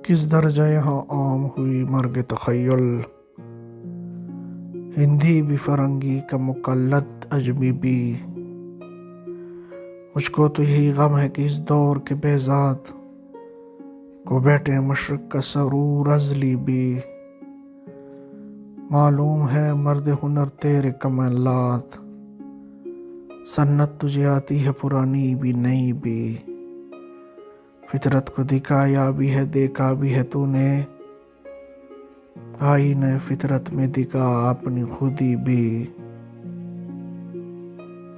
کس درجہ یہاں عام ہوئی مرگ تخیل، ہندی بھی فرنگی کا مقلد اجمی بھی۔ مجھ کو تو یہی غم ہے کہ اس دور کے بیزاد کو بیٹھے مشرق کا سرور ازلی بھی۔ معلوم ہے مرد ہنر تیرے کمالات، سنت تجھے آتی ہے پرانی بھی نئی بھی۔ فطرت کو دکھایا بھی ہے دیکھا بھی ہے تو نے، آئینہ فطرت میں دکھا اپنی خودی بھی۔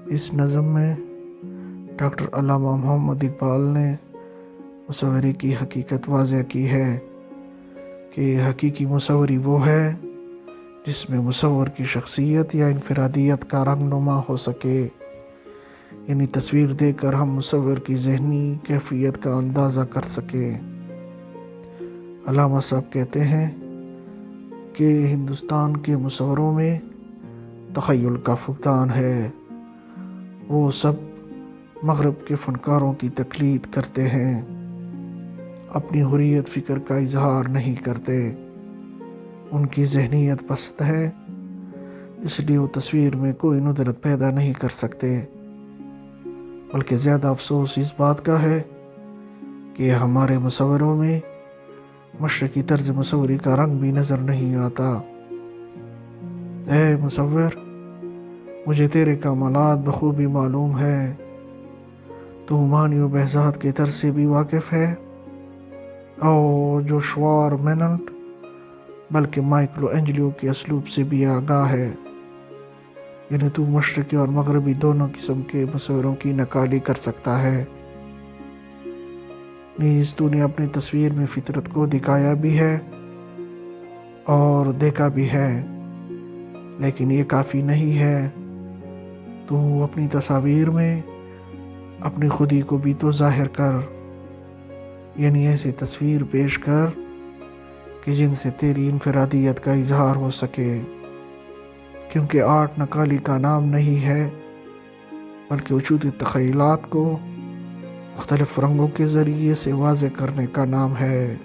اس نظم میں ڈاکٹر علامہ محمد اقبال نے مصوری کی حقیقت واضح کی ہے کہ حقیقی مصوری وہ ہے جس میں مصور کی شخصیت یا انفرادیت کا رنگ نما ہو سکے، یعنی تصویر دیکھ کر ہم مصور کی ذہنی کیفیت کا اندازہ کر سکیں۔ علامہ صاحب کہتے ہیں کہ ہندوستان کے مصوروں میں تخیل کا فقدان ہے، وہ سب مغرب کے فنکاروں کی تقلید کرتے ہیں، اپنی حریت فکر کا اظہار نہیں کرتے، ان کی ذہنیت پست ہے، اس لیے وہ تصویر میں کوئی ندرت پیدا نہیں کر سکتے۔ بلکہ زیادہ افسوس اس بات کا ہے کہ ہمارے مصوروں میں مشرقی طرز مصوری کا رنگ بھی نظر نہیں آتا۔ اے مصور، مجھے تیرے کمالات بخوبی معلوم ہے، تو مانی و بہزاد کے طرز سے بھی واقف ہے، اور جو شوار میننٹ بلکہ مائکلو اینجلو کے اسلوب سے بھی آگاہ ہے، یعنی تو مشرقی اور مغربی دونوں قسم کے مصوروں کی نقالی کر سکتا ہے۔ نیز تو نے اپنی تصویر میں فطرت کو دکھایا بھی ہے اور دیکھا بھی ہے، لیکن یہ کافی نہیں ہے، تو اپنی تصاویر میں اپنی خودی کو بھی تو ظاہر کر، یعنی ایسے تصویر پیش کر کہ جن سے تیری انفرادیت کا اظہار ہو سکے، کیونکہ آرٹ نقالی کا نام نہیں ہے بلکہ وجود تخیلات کو مختلف رنگوں کے ذریعے سے واضح کرنے کا نام ہے۔